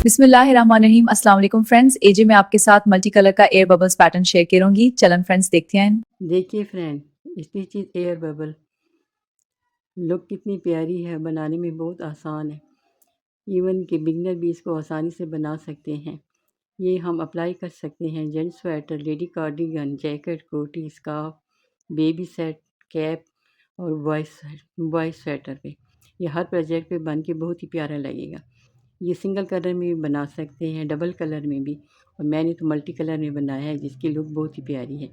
बिस्मिल्लाहिर्रहमानिर्रहीम। अस्सलाम वालेकुम फ्रेंड्स, एजे में आपके साथ मल्टी कलर का एयर बबल्स पैटर्न शेयर करूंगी। चलन फ्रेंड्स देखते हैं। देखिए friend, stitches air bubble look कितनी प्यारी है, बनाने में बहुत आसान है। इवन के बिगनर भी इसको आसानी से बना सकते हैं। ये हम अप्लाई कर सकते हैं gents sweater, lady cardigan, jacket, कोटी, स्कार्फ, बेबी सेट, कैप और बॉयज स्वेटर पे। ये हर प्रोजेक्ट पे बन के बहुत ही प्यारा लगेगा। ये सिंगल कलर में भी बना सकते हैं, डबल कलर में भी, और मैंने तो मल्टी कलर में बनाया है जिसकी लुक बहुत ही प्यारी है।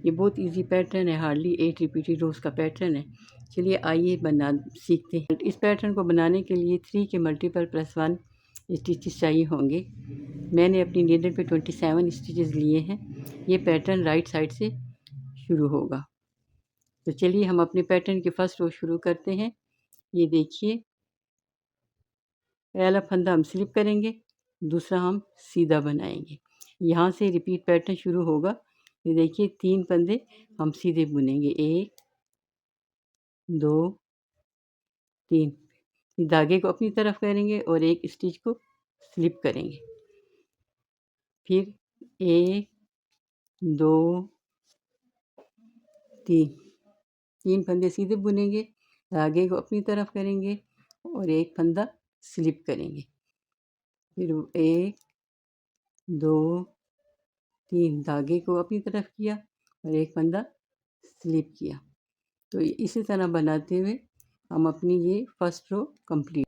ये बहुत इजी पैटर्न है, हार्डली 8 रिपीटेड रोज़ का पैटर्न है। चलिए आइए बना सीखते हैं। इस पैटर्न को बनाने के लिए 3 के मल्टीपल +1 स्टिचेस चाहिए होंगे। मैंने अपनी नीडल पे 27 स्टिचेस लिए हैं। ये पैटर्न राइट साइड से शुरू होगा। तो चलिए हम अपने पैटर्न की फर्स्ट रो शुरू करते हैं। ये देखिए, पहला फंदा हम स्लिप करेंगे, दूसरा हम सीधा बनाएंगे। यहाँ से रिपीट पैटर्न शुरू होगा। ये देखिए, 3 फंदे हम सीधे बुनेंगे, 1 2 3। धागे को अपनी तरफ करेंगे और एक स्टिच को स्लिप करेंगे। फिर 1 2 3, 3 फंदे सीधे बुनेंगे, धागे को अपनी तरफ करेंगे और एक फंदा स्लिप करेंगे। फिर 1 2 3, धागे को अपनी तरफ किया और एक फंदा स्लिप किया। तो इसी तरह बनाते हुए हम अपनी ये फर्स्ट रो कंप्लीट।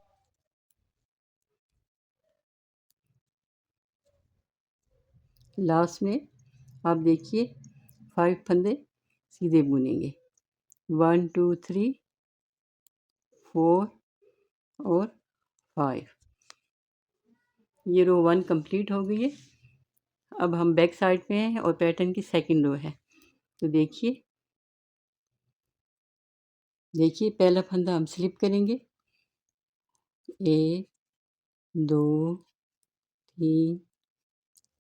लास्ट में आप देखिए 5 फंदे सीधे बुनेंगे, 1 2 3 4 और 5। ये रो 1 कंप्लीट हो गई है। अब हम बैक साइड पे हैं और पैटर्न की सेकंड रो है। तो देखिए पहला फंदा हम स्लिप करेंगे, 1 2 3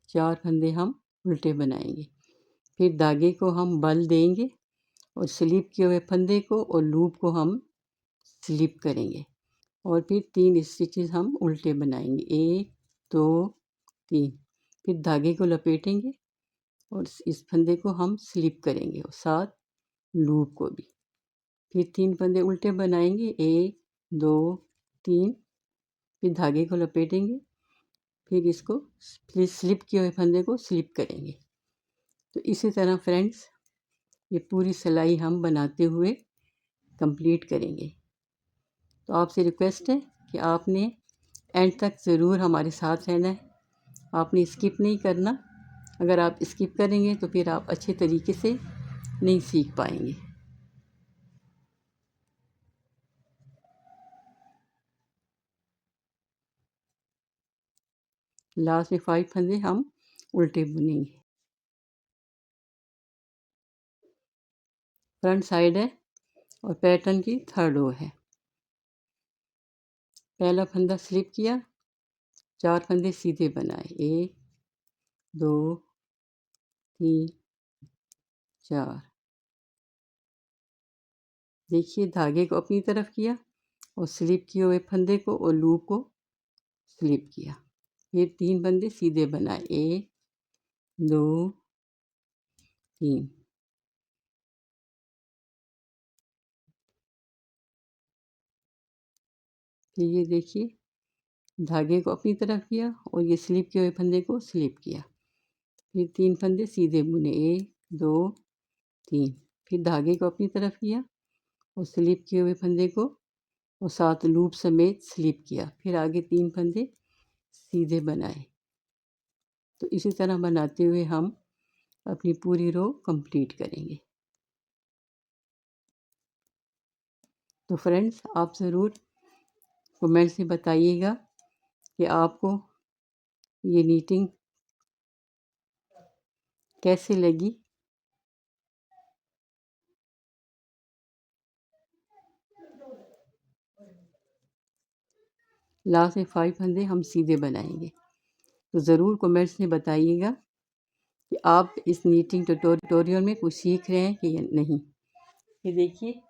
4 फंदे हम उल्टे बनाएंगे। फिर धागे को हम बल देंगे और स्लिप किए हुए फंदे को और लूप को हम स्लिप करेंगे और फिर 3 स्टिचेस हम उल्टे बनाएंगे, 1 2 3। फिर धागे को लपेटेंगे और इस फंदे को हम स्लिप करेंगे और साथ लूप को भी। फिर 3 फंदे उल्टे बनाएंगे, 1 2 3। फिर धागे को लपेटेंगे, फिर इसको फिर स्लिप किए हुए फंदे को स्लिप करेंगे। तो इसी तरह फ्रेंड्स ये पूरी सिलाई हम बनाते हुए कंप्लीट करेंगे। तो आपसे रिक्वेस्ट है कि आपने एंड तक ज़रूर हमारे साथ रहना है, आपने स्किप नहीं करना। अगर आप स्किप करेंगे तो फिर आप अच्छे तरीके से नहीं सीख पाएंगे। लास्ट में 5 फंदे हम उल्टे बुनेंगे। फ्रंट साइड है और पैटर्न की थर्ड रो है। पहला फंदा स्लिप किया, 4 फंदे सीधे बनाए, 1 2 3 4। देखिए धागे को अपनी तरफ किया और स्लिप किए हुए फंदे को और लूप को स्लिप किया। फिर 3 फंदे सीधे बनाए, 1 2 3। फिर ये देखिए धागे को अपनी तरफ किया और ये स्लिप किए हुए फंदे को स्लिप किया। फिर 3 फंदे सीधे बुने, 1 2 3। फिर धागे को अपनी तरफ किया और स्लिप किए हुए फंदे को और साथ लूप समेत स्लिप किया। फिर आगे 3 फंदे सीधे बनाए। तो इसी तरह बनाते हुए हम अपनी पूरी रो कंप्लीट करेंगे। तो फ्रेंड्स आप ज़रूर कमेंट से बताइएगा कि आपको ये नीटिंग कैसी लगी। लास्ट में 5 फंदे हम सीधे बनाएंगे। तो ज़रूर कमेंट्स में बताइएगा कि आप इस नीटिंग ट्यूटोरियल में कुछ सीख रहे हैं कि नहीं। ये देखिए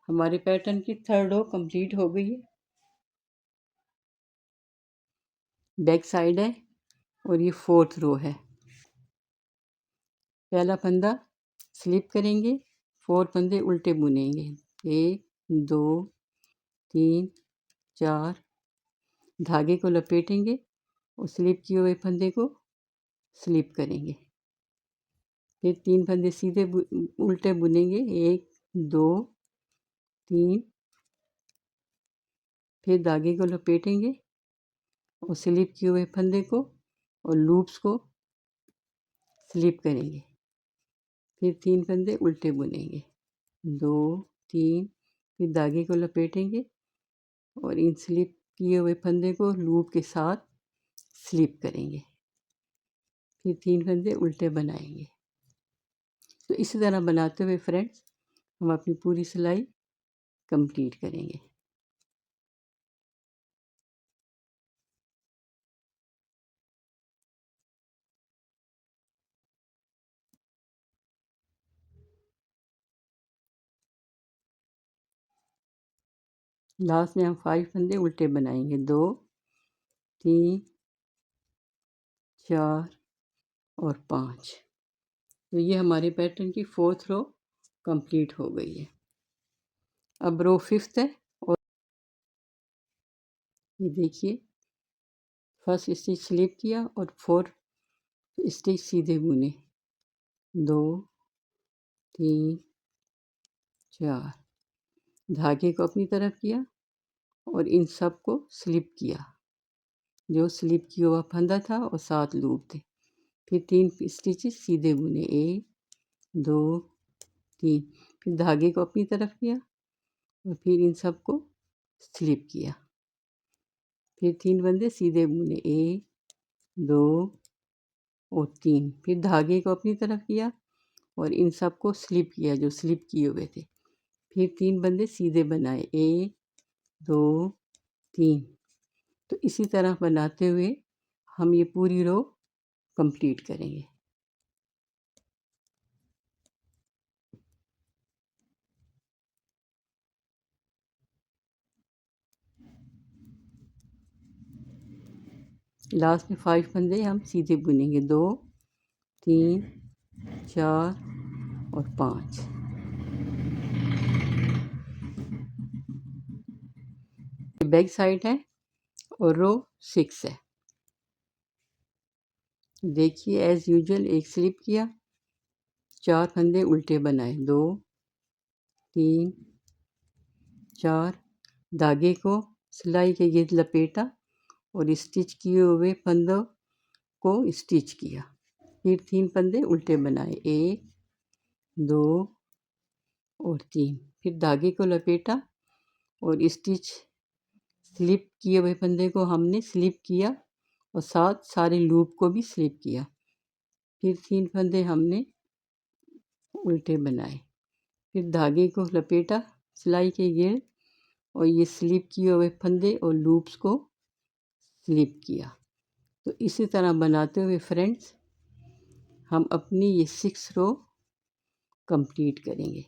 हमारे पैटर्न की थर्ड रो कंप्लीट हो गई है। बैक साइड है और ये 4th रो है। पहला फंदा स्लिप करेंगे, 4 फंदे उल्टे बुनेंगे, 1 2 3 4, धागे को लपेटेंगे और स्लिप किए हुए फंदे को स्लिप करेंगे। फिर 3 फंदे सीधे उल्टे बुनेंगे, 1 2 3, फिर धागे को लपेटेंगे और स्लिप किए हुए फंदे को और लूप्स को स्लिप करेंगे। फिर 3 फंदे उल्टे बुनेंगे, 2 3, फिर धागे को लपेटेंगे और इन स्लिप किए हुए फंदे को लूप के साथ स्लिप करेंगे। फिर 3 फंदे उल्टे बनाएंगे। तो इसी तरह बनाते हुए फ्रेंड्स हम अपनी पूरी सिलाई कंप्लीट करेंगे। लास्ट में हम 5 फंदे उल्टे बनाएंगे, 2 3 4 और 5। तो ये हमारे पैटर्न की 4th रो कंप्लीट हो गई है। अब रो 5th है और ये देखिए फर्स्ट स्टिच स्लिप किया और 4 स्टिच सीधे बुने, 2 3 4, धागे को अपनी तरफ किया और इन सब को स्लिप किया, जो स्लिप किया हुआ फंदा था और 7 लूप थे। फिर 3 स्टिचेस सीधे बुने, 1 2 3, फिर धागे को अपनी तरफ किया और फिर इन सब को स्लिप किया। फिर 3 फंदे सीधे बुने, 1 2 और 3, फिर धागे को अपनी तरफ किया और इन सब को स्लिप किया, जो स्लिप किए हुए थे। फिर 3 फंदे सीधे बनाए, 1 2 3। तो इसी तरह बनाते हुए हम ये पूरी रो कंप्लीट करेंगे। लास्ट में 5 फंदे हम सीधे बुनेंगे, 2 3 4 और 5। बैक साइड है और रो 6 है। देखिए एज यूजुअल एक स्लिप किया, 4 फंदे उल्टे बनाए, 2 3 4, धागे को सिलाई के गिर्द लपेटा और स्टिच किए हुए फंदों को स्टिच किया। फिर 3 फंदे उल्टे बनाए, 1 2 और 3, फिर धागे को लपेटा और स्टिच स्लिप किए हुए फंदे को हमने स्लिप किया और साथ सारे लूप को भी स्लिप किया। फिर 3 फंदे हमने उल्टे बनाए, फिर धागे को लपेटा सिलाई के गिर्द और ये स्लिप किए हुए फंदे और लूप्स को स्लिप किया। तो इसी तरह बनाते हुए फ्रेंड्स हम अपनी ये 6 रो कंप्लीट करेंगे।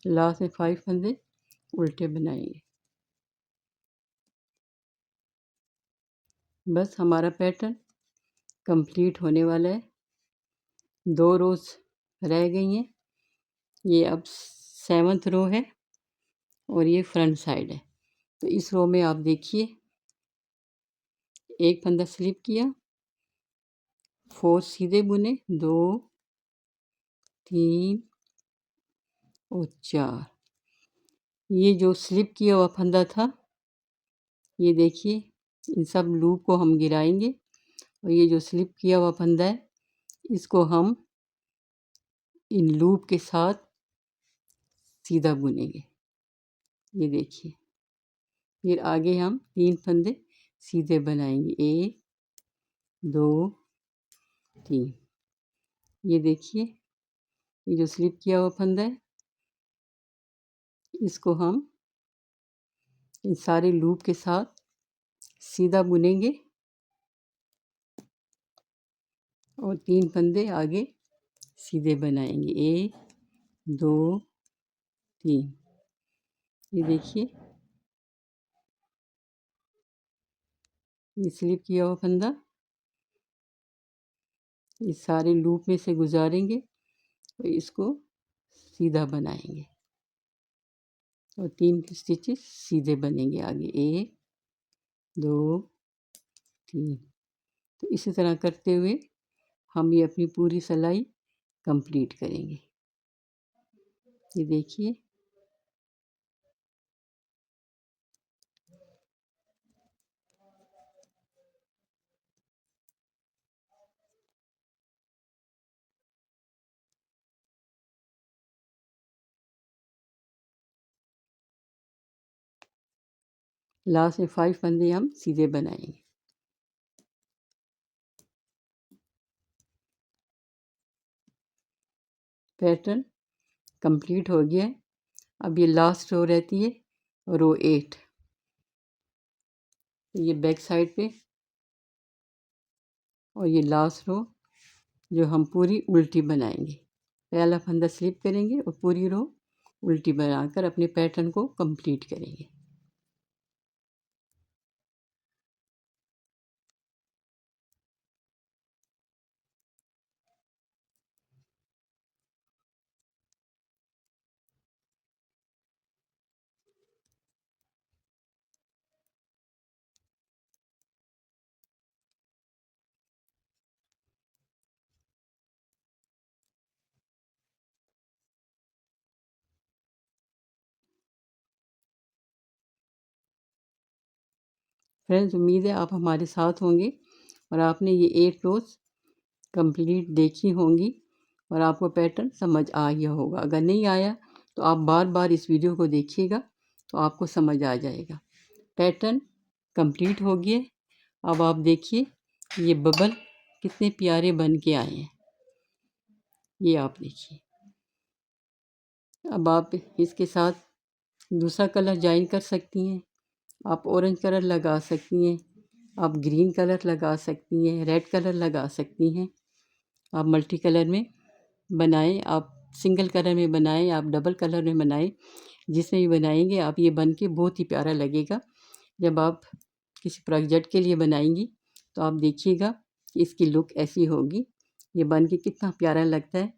लास्ट में 5 फंदे उल्टे बनाएंगे। बस हमारा पैटर्न कंप्लीट होने वाला है। 2 रोज रह गई हैं। ये अब 7th रो है और ये फ्रंट साइड है। तो इस रो में आप देखिए एक फंदा स्लिप किया, 4 सीधे बुने, 2 3 और 4। ये जो स्लिप किया हुआ फंदा था, ये देखिए इन सब लूप को हम गिराएंगे और ये जो स्लिप किया हुआ फंदा है इसको हम इन लूप के साथ सीधा बुनेंगे। ये देखिए फिर आगे हम 3 फंदे सीधे बनाएंगे, 1 2 3। ये देखिए ये जो स्लिप किया हुआ फंदा है, इसको हम इन सारे लूप के साथ सीधा बुनेंगे और 3 फंदे आगे सीधे बनाएंगे। 1 2 3। ये देखिए, ये स्लिप किया हुआ फंदा इस सारे लूप में से गुजारेंगे और इसको सीधा बनाएंगे और 3 स्टिचेस सीधे बनेंगे आगे। 1 2 3। तो इसी तरह करते हुए हम ये अपनी पूरी सिलाई कंप्लीट करेंगे। ये देखिए, लास्ट में 5 फंदे हम सीधे बनाएंगे। पैटर्न कंप्लीट हो गया है। अब ये लास्ट रो रहती है, रो 8। ये बैक साइड पे और ये लास्ट रो जो हम पूरी उल्टी बनाएंगे। पहला फंदा स्लिप करेंगे और पूरी रो उल्टी बनाकर अपने पैटर्न को कंप्लीट करेंगे। फ्रेंड्स, उम्मीद है आप हमारे साथ होंगे और आपने ये 8 रोज़ कंप्लीट देखी होंगी और आपको पैटर्न समझ आ गया होगा। अगर नहीं आया तो आप बार बार इस वीडियो को देखिएगा तो आपको समझ आ जाएगा। पैटर्न कंप्लीट हो गया। अब आप देखिए ये बबल कितने प्यारे बन के आए हैं। ये आप देखिए। अब आप इसके साथ दूसरा कलर ज्वाइन कर सकती हैं। आप ऑरेंज कलर लगा सकती हैं, आप ग्रीन कलर लगा सकती हैं, रेड कलर लगा सकती हैं। आप मल्टी कलर में बनाएं, आप सिंगल कलर में बनाएं, आप डबल कलर में बनाएं, जिसमें भी बनाएंगे आप ये बन के बहुत ही प्यारा लगेगा। जब आप किसी प्रोजेक्ट के लिए बनाएंगी तो आप देखिएगा कि इसकी लुक ऐसी होगी। ये बन के कितना प्यारा लगता है।